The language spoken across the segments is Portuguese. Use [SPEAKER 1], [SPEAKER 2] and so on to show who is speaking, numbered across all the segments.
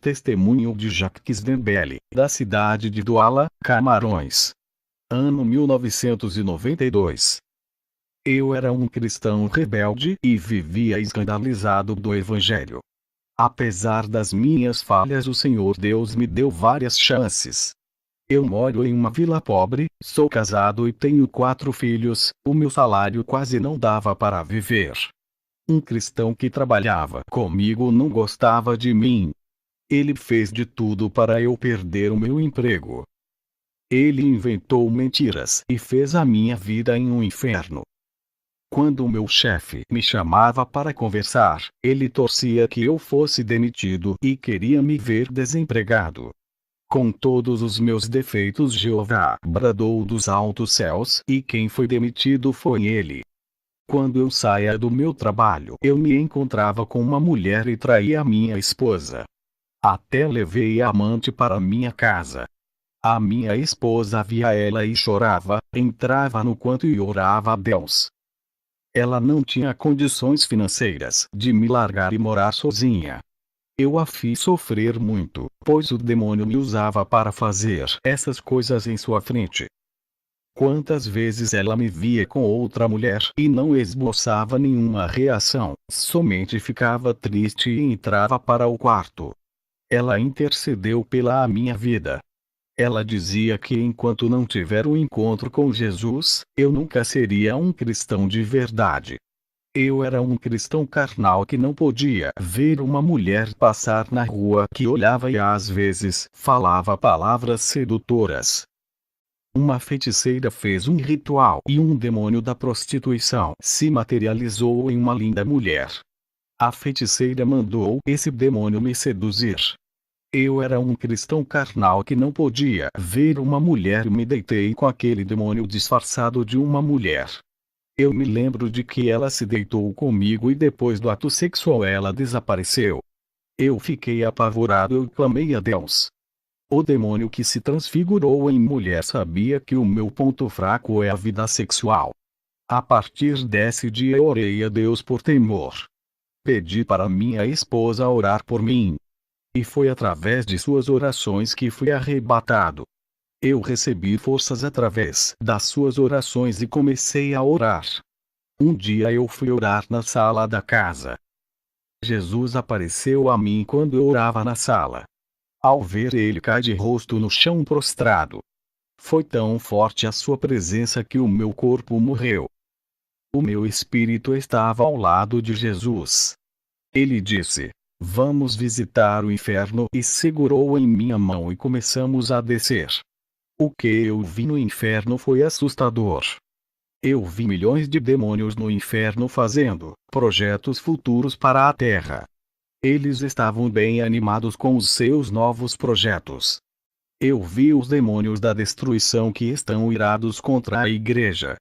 [SPEAKER 1] Testemunho de Jacques Dembele, da cidade de Douala, Camarões. Ano 1992. Eu era um cristão rebelde e vivia escandalizado do Evangelho. Apesar das minhas falhas, o Senhor Deus me deu várias chances. Eu moro em uma vila pobre, sou casado e tenho 4 filhos, o meu salário quase não dava para viver. Um cristão que trabalhava comigo não gostava de mim. Ele fez de tudo para eu perder o meu emprego. Ele inventou mentiras e fez a minha vida em um inferno. Quando o meu chefe me chamava para conversar, ele torcia que eu fosse demitido e queria me ver desempregado. Com todos os meus defeitos, Jeová bradou dos altos céus, e quem foi demitido foi ele. Quando eu saía do meu trabalho, eu me encontrava com uma mulher e traía a minha esposa. Até levei a amante para minha casa. A minha esposa via ela e chorava, entrava no quarto e orava a Deus. Ela não tinha condições financeiras de me largar e morar sozinha. Eu a fiz sofrer muito, pois o demônio me usava para fazer essas coisas em sua frente. Quantas vezes ela me via com outra mulher e não esboçava nenhuma reação, somente ficava triste e entrava para o quarto. Ela intercedeu pela minha vida. Ela dizia que enquanto não tiver um encontro com Jesus, eu nunca seria um cristão de verdade. Eu era um cristão carnal que não podia ver uma mulher passar na rua que olhava e às vezes falava palavras sedutoras. Uma feiticeira fez um ritual e um demônio da prostituição se materializou em uma linda mulher. A feiticeira mandou esse demônio me seduzir. Eu era um cristão carnal que não podia ver uma mulher e me deitei com aquele demônio disfarçado de uma mulher. Eu me lembro de que ela se deitou comigo e depois do ato sexual ela desapareceu. Eu fiquei apavorado e clamei a Deus. O demônio que se transfigurou em mulher sabia que o meu ponto fraco é a vida sexual. A partir desse dia eu orei a Deus por temor. Pedi para minha esposa orar por mim. E foi através de suas orações que fui arrebatado. Eu recebi forças através das suas orações e comecei a orar. Um dia eu fui orar na sala da casa. Jesus apareceu a mim quando eu orava na sala. Ao ver ele cair de rosto no chão prostrado. Foi tão forte a sua presença que o meu corpo morreu. O meu espírito estava ao lado de Jesus. Ele disse: "Vamos visitar o inferno", e segurou em minha mão e começamos a descer. O que eu vi no inferno foi assustador. Eu vi milhões de demônios no inferno fazendo projetos futuros para a Terra. Eles estavam bem animados com os seus novos projetos. Eu vi os demônios da destruição que estão irados contra a igreja.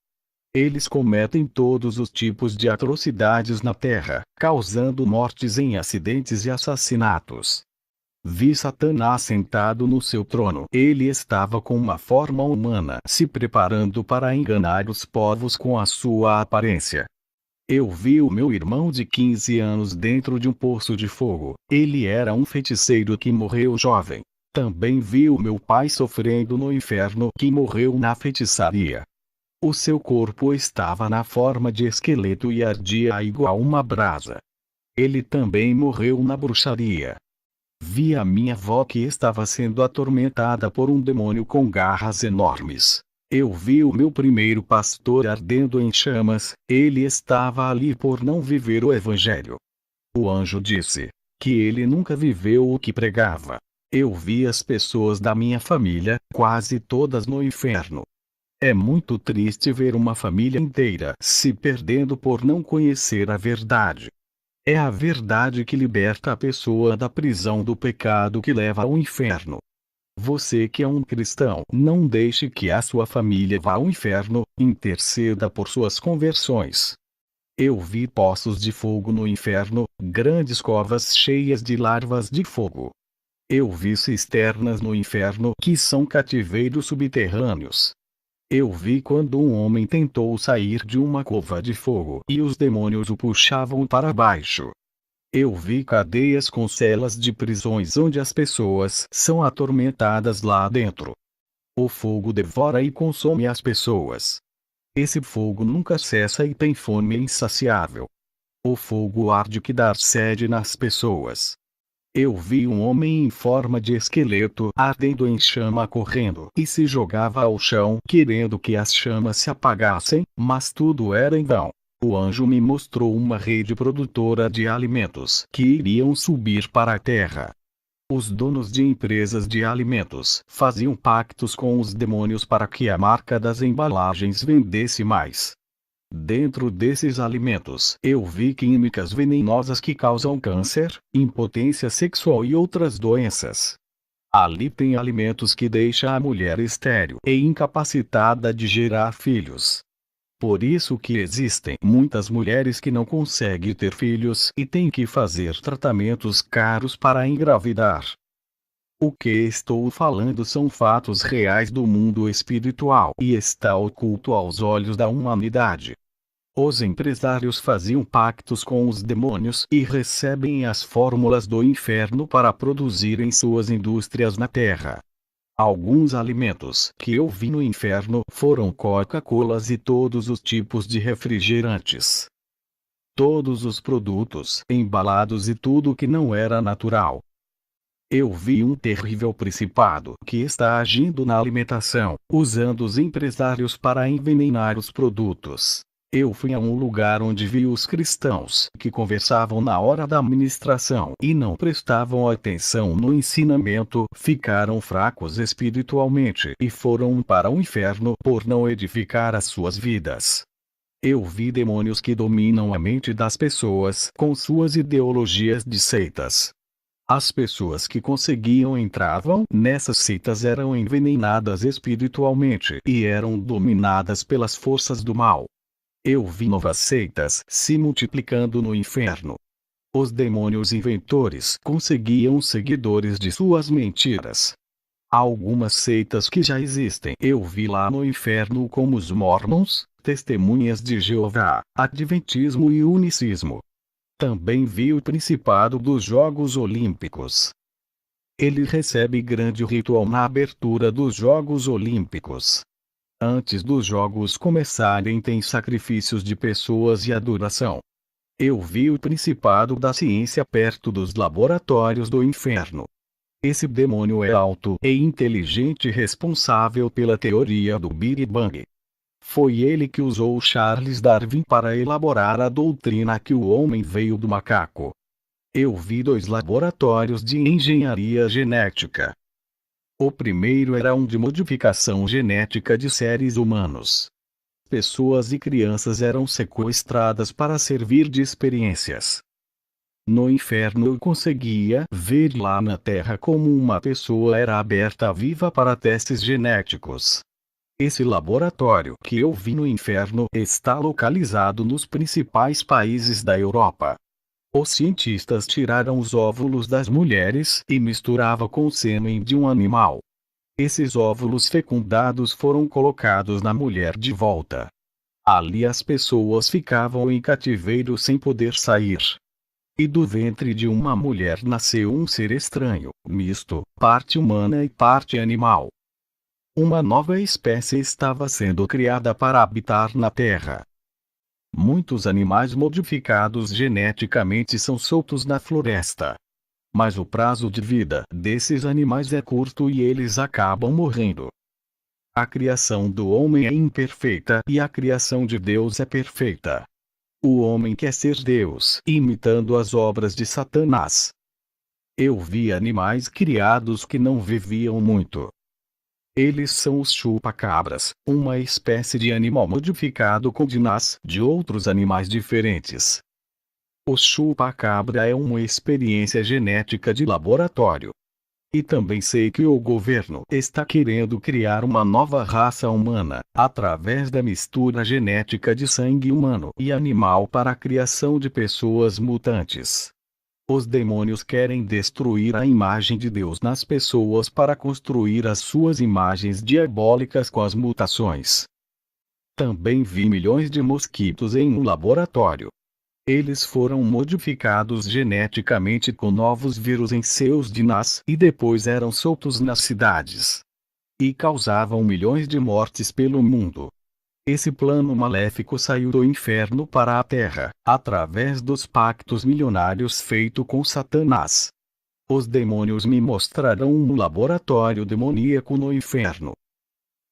[SPEAKER 1] Eles cometem todos os tipos de atrocidades na terra, causando mortes em acidentes e assassinatos. Vi Satanás sentado no seu trono. Ele estava com uma forma humana, se preparando para enganar os povos com a sua aparência. Eu vi o meu irmão de 15 anos dentro de um poço de fogo. Ele era um feiticeiro que morreu jovem. Também vi o meu pai sofrendo no inferno, que morreu na feitiçaria. O seu corpo estava na forma de esqueleto e ardia igual uma brasa. Ele também morreu na bruxaria. Vi a minha avó que estava sendo atormentada por um demônio com garras enormes. Eu vi o meu primeiro pastor ardendo em chamas, ele estava ali por não viver o Evangelho. O anjo disse que ele nunca viveu o que pregava. Eu vi as pessoas da minha família, quase todas no inferno. É muito triste ver uma família inteira se perdendo por não conhecer a verdade. É a verdade que liberta a pessoa da prisão do pecado que leva ao inferno. Você que é um cristão, não deixe que a sua família vá ao inferno, interceda por suas conversões. Eu vi poços de fogo no inferno, grandes covas cheias de larvas de fogo. Eu vi cisternas no inferno que são cativeiros subterrâneos. Eu vi quando um homem tentou sair de uma cova de fogo e os demônios o puxavam para baixo. Eu vi cadeias com celas de prisões onde as pessoas são atormentadas lá dentro. O fogo devora e consome as pessoas. Esse fogo nunca cessa e tem fome insaciável. O fogo arde que dá sede nas pessoas. Eu vi um homem em forma de esqueleto ardendo em chama correndo e se jogava ao chão querendo que as chamas se apagassem, mas tudo era em vão. O anjo me mostrou uma rede produtora de alimentos que iriam subir para a terra. Os donos de empresas de alimentos faziam pactos com os demônios para que a marca das embalagens vendesse mais. Dentro desses alimentos, eu vi químicas venenosas que causam câncer, impotência sexual e outras doenças. Ali tem alimentos que deixam a mulher estéril e incapacitada de gerar filhos. Por isso que existem muitas mulheres que não conseguem ter filhos e têm que fazer tratamentos caros para engravidar. O que estou falando são fatos reais do mundo espiritual e está oculto aos olhos da humanidade. Os empresários faziam pactos com os demônios e recebem as fórmulas do inferno para produzirem suas indústrias na Terra. Alguns alimentos que eu vi no inferno foram Coca-Colas e todos os tipos de refrigerantes. Todos os produtos embalados e tudo que não era natural. Eu vi um terrível principado que está agindo na alimentação, usando os empresários para envenenar os produtos. Eu fui a um lugar onde vi os cristãos que conversavam na hora da ministração e não prestavam atenção no ensinamento, ficaram fracos espiritualmente e foram para o inferno por não edificar as suas vidas. Eu vi demônios que dominam a mente das pessoas com suas ideologias de seitas. As pessoas que conseguiam entravam nessas seitas eram envenenadas espiritualmente e eram dominadas pelas forças do mal. Eu vi novas seitas se multiplicando no inferno. Os demônios inventores conseguiam seguidores de suas mentiras. Algumas seitas que já existem eu vi lá no inferno como os Mormons, Testemunhas de Jeová, Adventismo e Unicismo. Também vi o Principado dos Jogos Olímpicos. Ele recebe grande ritual na abertura dos Jogos Olímpicos. Antes dos jogos começarem tem sacrifícios de pessoas e adoração. Eu vi o Principado da Ciência perto dos laboratórios do inferno. Esse demônio é alto e inteligente responsável pela teoria do Big Bang. Foi ele que usou Charles Darwin para elaborar a doutrina que o homem veio do macaco. Eu vi 2 laboratórios de engenharia genética. O primeiro era um de modificação genética de seres humanos. Pessoas e crianças eram sequestradas para servir de experiências. No inferno eu conseguia ver lá na Terra como uma pessoa era aberta viva para testes genéticos. Esse laboratório que eu vi no inferno está localizado nos principais países da Europa. Os cientistas tiraram os óvulos das mulheres e misturavam com o sêmen de um animal. Esses óvulos fecundados foram colocados na mulher de volta. Ali as pessoas ficavam em cativeiro sem poder sair. E do ventre de uma mulher nasceu um ser estranho, misto, parte humana e parte animal. Uma nova espécie estava sendo criada para habitar na Terra. Muitos animais modificados geneticamente são soltos na floresta. Mas o prazo de vida desses animais é curto e eles acabam morrendo. A criação do homem é imperfeita e a criação de Deus é perfeita. O homem quer ser Deus, imitando as obras de Satanás. Eu vi animais criados que não viviam muito. Eles são os chupa-cabras, uma espécie de animal modificado com DNAs de outros animais diferentes. O chupa-cabra é uma experiência genética de laboratório. E também sei que o governo está querendo criar uma nova raça humana, através da mistura genética de sangue humano e animal para a criação de pessoas mutantes. Os demônios querem destruir a imagem de Deus nas pessoas para construir as suas imagens diabólicas com as mutações. Também vi milhões de mosquitos em um laboratório. Eles foram modificados geneticamente com novos vírus em seus DNAs e depois eram soltos nas cidades. E causavam milhões de mortes pelo mundo. Esse plano maléfico saiu do inferno para a terra, através dos pactos milionários feitos com Satanás. Os demônios me mostrarão um laboratório demoníaco no inferno.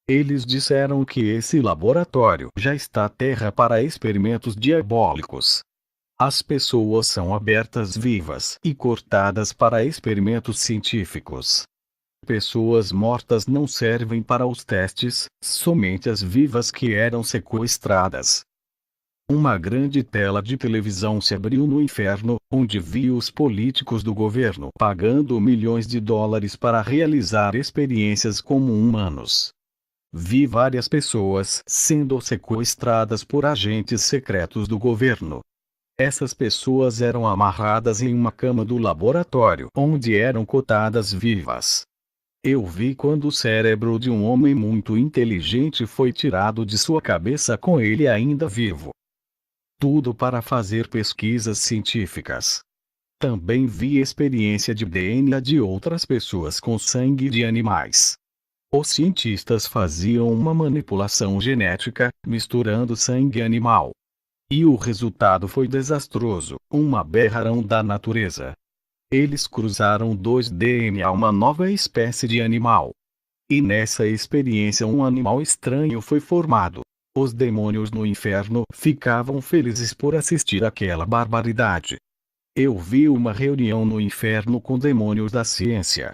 [SPEAKER 1] Eles disseram que esse laboratório já está à terra para experimentos diabólicos. As pessoas são abertas vivas e cortadas para experimentos científicos. Pessoas mortas não servem para os testes, somente as vivas que eram sequestradas. Uma grande tela de televisão se abriu no inferno, onde vi os políticos do governo pagando milhões de dólares para realizar experiências como humanos. Vi várias pessoas sendo sequestradas por agentes secretos do governo. Essas pessoas eram amarradas em uma cama do laboratório, onde eram cotadas vivas. Eu vi quando o cérebro de um homem muito inteligente foi tirado de sua cabeça com ele ainda vivo. Tudo para fazer pesquisas científicas. Também vi experiência de DNA de outras pessoas com sangue de animais. Os cientistas faziam uma manipulação genética, misturando sangue animal. E o resultado foi desastroso, uma aberração da natureza. Eles cruzaram dois DNA, uma nova espécie de animal. E nessa experiência um animal estranho foi formado. Os demônios no inferno ficavam felizes por assistir àquela barbaridade. Eu vi uma reunião no inferno com demônios da ciência.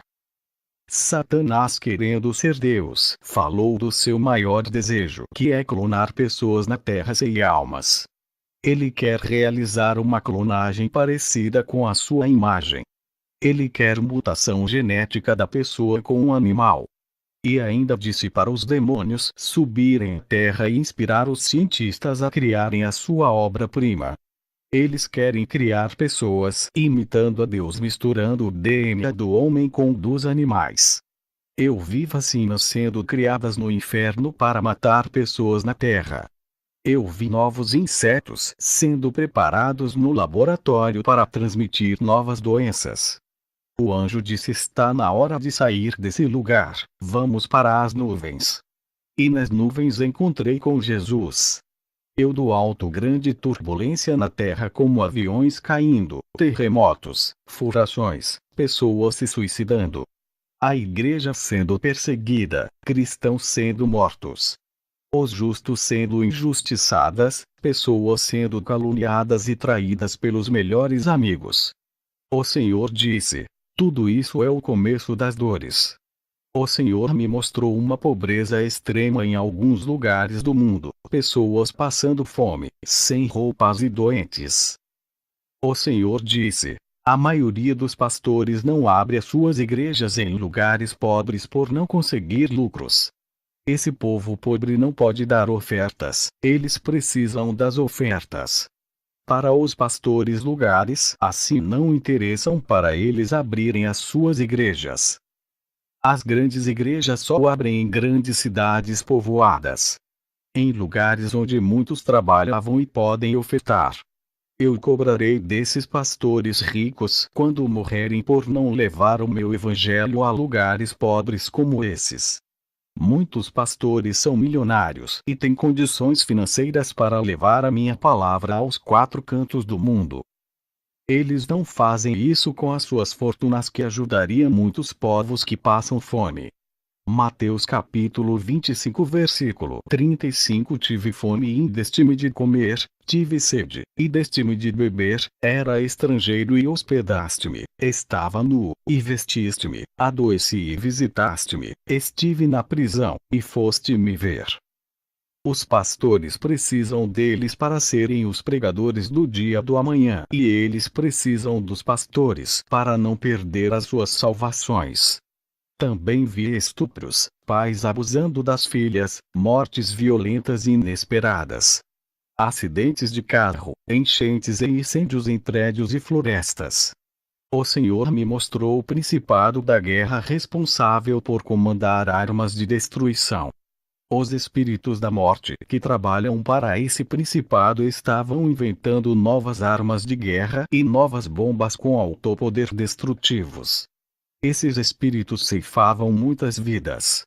[SPEAKER 1] Satanás, querendo ser Deus, falou do seu maior desejo, que é clonar pessoas na terra sem almas. Ele quer realizar uma clonagem parecida com a sua imagem. Ele quer mutação genética da pessoa com um animal. E ainda disse para os demônios subirem à terra e inspirar os cientistas a criarem a sua obra-prima. Eles querem criar pessoas imitando a Deus, misturando o DNA do homem com o dos animais. Eu vi vacinas sendo criadas no inferno para matar pessoas na terra. Eu vi novos insetos sendo preparados no laboratório para transmitir novas doenças. O anjo disse: está na hora de sair desse lugar, vamos para as nuvens. E nas nuvens encontrei com Jesus. Eu do alto grande turbulência na terra, como aviões caindo, terremotos, furações, pessoas se suicidando. A igreja sendo perseguida, cristãos sendo mortos. Os justos sendo injustiçadas, pessoas sendo caluniadas e traídas pelos melhores amigos. O Senhor disse: tudo isso é o começo das dores. O Senhor me mostrou uma pobreza extrema em alguns lugares do mundo, pessoas passando fome, sem roupas e doentes. O Senhor disse: a maioria dos pastores não abre as suas igrejas em lugares pobres por não conseguir lucros. Esse povo pobre não pode dar ofertas, eles precisam das ofertas. Para os pastores, lugares assim não interessam para eles abrirem as suas igrejas. As grandes igrejas só abrem em grandes cidades povoadas. Em lugares onde muitos trabalhavam e podem ofertar. Eu cobrarei desses pastores ricos quando morrerem por não levar o meu evangelho a lugares pobres como esses. Muitos pastores são milionários e têm condições financeiras para levar a minha palavra aos quatro cantos do mundo. Eles não fazem isso com as suas fortunas, que ajudaria muitos povos que passam fome. Mateus capítulo 25 versículo 35. Tive fome e deste-me de comer, tive sede, e deste-me de beber, era estrangeiro e hospedaste-me, estava nu, e vestiste-me, adoeci e visitaste-me, estive na prisão, e foste-me ver. Os pastores precisam deles para serem os pregadores do dia do amanhã, e eles precisam dos pastores para não perder as suas salvações. Também vi estupros, pais abusando das filhas, mortes violentas e inesperadas. Acidentes de carro, enchentes e incêndios em prédios e florestas. O Senhor me mostrou o principado da guerra responsável por comandar armas de destruição. Os espíritos da morte que trabalham para esse principado estavam inventando novas armas de guerra e novas bombas com autopoder destrutivos. Esses espíritos ceifavam muitas vidas.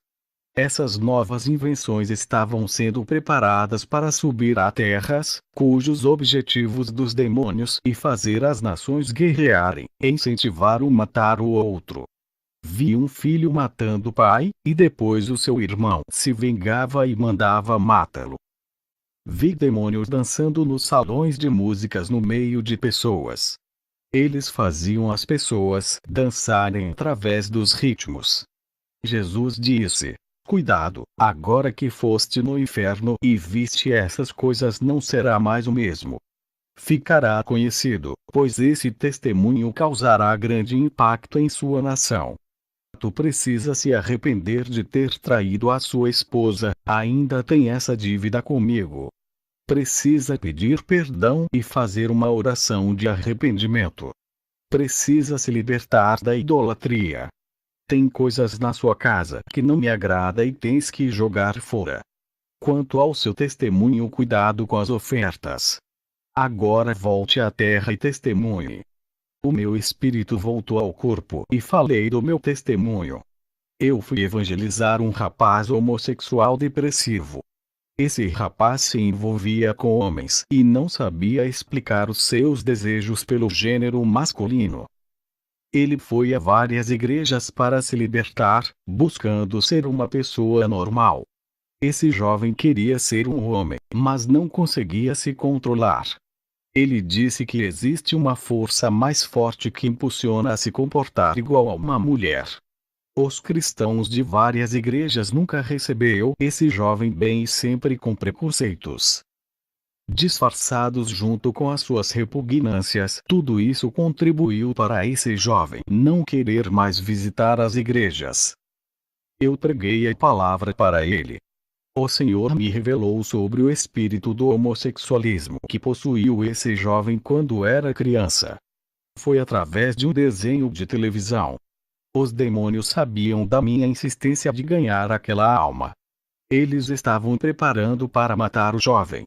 [SPEAKER 1] Essas novas invenções estavam sendo preparadas para subir a terras, cujos objetivos dos demônios e fazer as nações guerrearem, incentivar um matar o outro. Vi um filho matando o pai, e depois o seu irmão se vingava e mandava matá-lo. Vi demônios dançando nos salões de músicas no meio de pessoas. Eles faziam as pessoas dançarem através dos ritmos. Jesus disse: cuidado, agora que foste no inferno e viste essas coisas, não será mais o mesmo. Ficará conhecido, pois esse testemunho causará grande impacto em sua nação. Tu precisa se arrepender de ter traído a sua esposa, ainda tem essa dívida comigo. Precisa pedir perdão e fazer uma oração de arrependimento. Precisa se libertar da idolatria. Tem coisas na sua casa que não me agrada e tens que jogar fora. Quanto ao seu testemunho, cuidado com as ofertas. Agora volte à terra e testemunhe. O meu espírito voltou ao corpo e falei do meu testemunho. Eu fui evangelizar um rapaz homossexual depressivo. Esse rapaz se envolvia com homens e não sabia explicar os seus desejos pelo gênero masculino. Ele foi a várias igrejas para se libertar, buscando ser uma pessoa normal. Esse jovem queria ser um homem, mas não conseguia se controlar. Ele disse que existe uma força mais forte que impulsiona a se comportar igual a uma mulher. Os cristãos de várias igrejas nunca receberam esse jovem bem e sempre com preconceitos disfarçados junto com as suas repugnâncias. Tudo isso contribuiu para esse jovem não querer mais visitar as igrejas. Eu preguei a palavra para ele. O Senhor me revelou sobre o espírito do homossexualismo que possuiu esse jovem quando era criança. Foi através de um desenho de televisão. Os demônios sabiam da minha insistência de ganhar aquela alma. Eles estavam preparando para matar o jovem.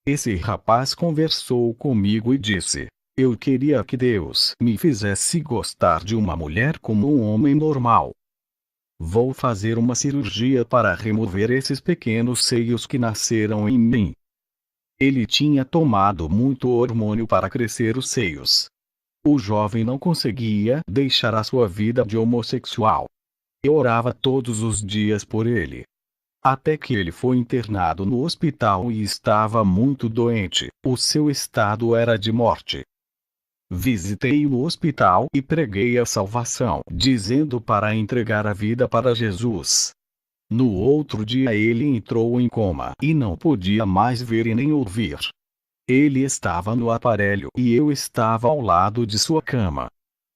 [SPEAKER 1] Esse rapaz conversou comigo e disse: eu queria que Deus me fizesse gostar de uma mulher como um homem normal. Vou fazer uma cirurgia para remover esses pequenos seios que nasceram em mim. Ele tinha tomado muito hormônio para crescer os seios. O jovem não conseguia deixar a sua vida de homossexual. Eu orava todos os dias por ele. Até que ele foi internado no hospital e estava muito doente, o seu estado era de morte. Visitei-o no hospital e preguei a salvação, dizendo para entregar a vida para Jesus. No outro dia ele entrou em coma e não podia mais ver e nem ouvir. Ele estava no aparelho e eu estava ao lado de sua cama.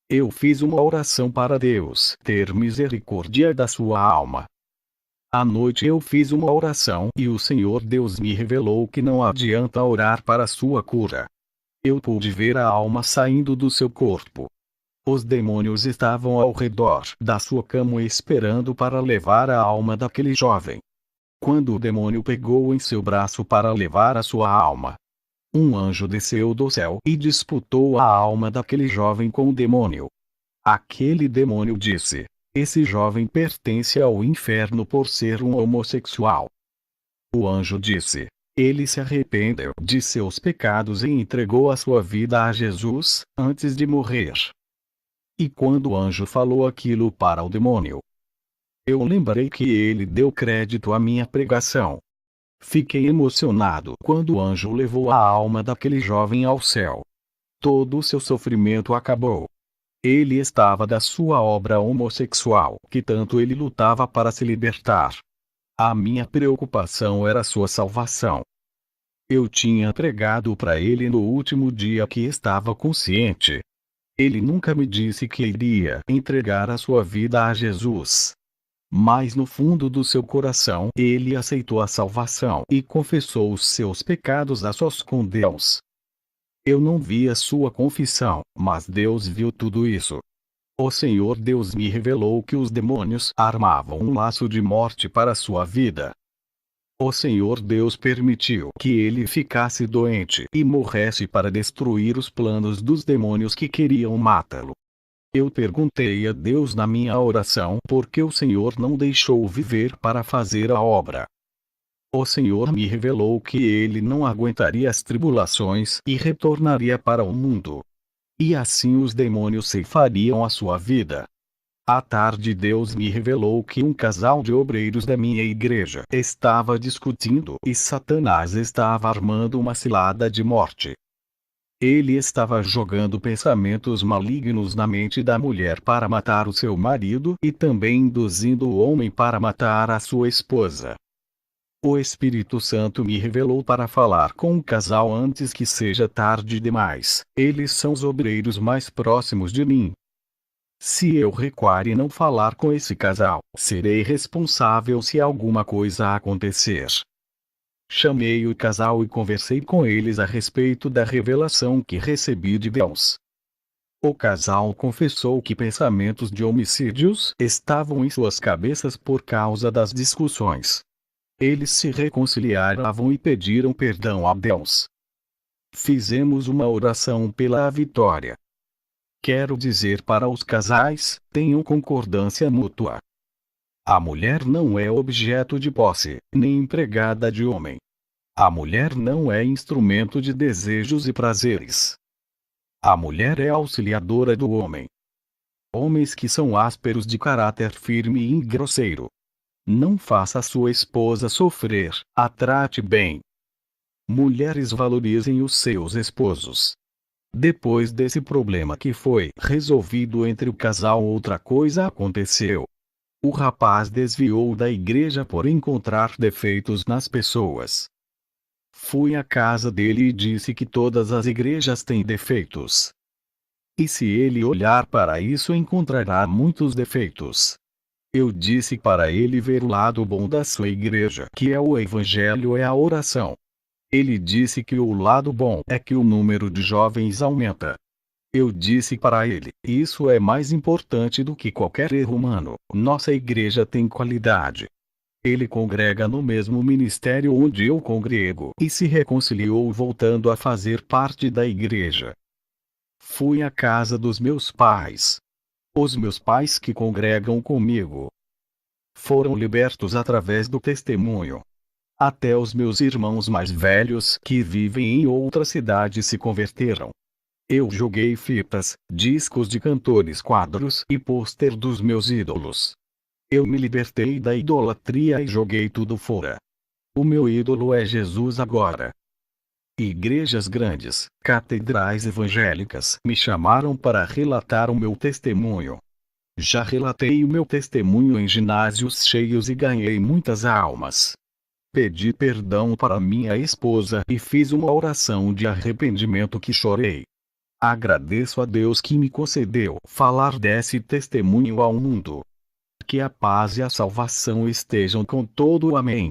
[SPEAKER 1] Eu fiz uma oração para Deus ter misericórdia da sua alma. À noite eu fiz uma oração e o Senhor Deus me revelou que não adianta orar para sua cura. Eu pude ver a alma saindo do seu corpo. Os demônios estavam ao redor da sua cama esperando para levar a alma daquele jovem. Quando o demônio pegou em seu braço para levar a sua alma, um anjo desceu do céu e disputou a alma daquele jovem com o demônio. Aquele demônio disse: esse jovem pertence ao inferno por ser um homossexual. O anjo disse: ele se arrependeu de seus pecados e entregou a sua vida a Jesus, antes de morrer. E quando o anjo falou aquilo para o demônio, eu lembrei que ele deu crédito à minha pregação. Fiquei emocionado quando o anjo levou a alma daquele jovem ao céu. Todo o seu sofrimento acabou. Ele estava da sua obra homossexual, que tanto ele lutava para se libertar. A minha preocupação era sua salvação. Eu tinha pregado para ele no último dia que estava consciente. Ele nunca me disse que iria entregar a sua vida a Jesus. Mas no fundo do seu coração ele aceitou a salvação e confessou os seus pecados a sós com Deus. Eu não vi a sua confissão, mas Deus viu tudo isso. O Senhor Deus me revelou que os demônios armavam um laço de morte para sua vida. O Senhor Deus permitiu que ele ficasse doente e morresse para destruir os planos dos demônios que queriam matá-lo. Eu perguntei a Deus na minha oração por que o Senhor não deixou viver para fazer a obra. O Senhor me revelou que ele não aguentaria as tribulações e retornaria para o mundo. E assim os demônios ceifariam a sua vida. À tarde Deus me revelou que um casal de obreiros da minha igreja estava discutindo e Satanás estava armando uma cilada de morte. Ele estava jogando pensamentos malignos na mente da mulher para matar o seu marido e também induzindo o homem para matar a sua esposa. O Espírito Santo me revelou para falar com o casal antes que seja tarde demais. Eles são os obreiros mais próximos de mim. Se eu recuar e não falar com esse casal, serei responsável se alguma coisa acontecer. Chamei o casal e conversei com eles a respeito da revelação que recebi de Deus. O casal confessou que pensamentos de homicídios estavam em suas cabeças por causa das discussões. Eles se reconciliaram e pediram perdão a Deus. Fizemos uma oração pela vitória. Quero dizer para os casais, tenham concordância mútua. A mulher não é objeto de posse, nem empregada de homem. A mulher não é instrumento de desejos e prazeres. A mulher é auxiliadora do homem. Homens que são ásperos de caráter firme e grosseiro. Não faça sua esposa sofrer, a trate bem. Mulheres valorizem os seus esposos. Depois desse problema que foi resolvido entre o casal, outra coisa aconteceu. O rapaz desviou da igreja por encontrar defeitos nas pessoas. Fui à casa dele e disse que todas as igrejas têm defeitos. E se ele olhar para isso, encontrará muitos defeitos. Eu disse para ele ver o lado bom da sua igreja, que é o evangelho e a oração. Ele disse que o lado bom é que o número de jovens aumenta. Eu disse para ele, isso é mais importante do que qualquer erro humano, nossa igreja tem qualidade. Ele congrega no mesmo ministério onde eu congrego e se reconciliou voltando a fazer parte da igreja. Fui à casa dos meus pais. Os meus pais que congregam comigo foram libertos através do testemunho. Até os meus irmãos mais velhos que vivem em outra cidade se converteram. Eu joguei fitas, discos de cantores, quadros e pôster dos meus ídolos. Eu me libertei da idolatria e joguei tudo fora. O meu ídolo é Jesus agora. Igrejas grandes, catedrais evangélicas me chamaram para relatar o meu testemunho. Já relatei o meu testemunho em ginásios cheios e ganhei muitas almas. Pedi perdão para minha esposa e fiz uma oração de arrependimento que chorei. Agradeço a Deus que me concedeu falar desse testemunho ao mundo. Que a paz e a salvação estejam com todo. Amém.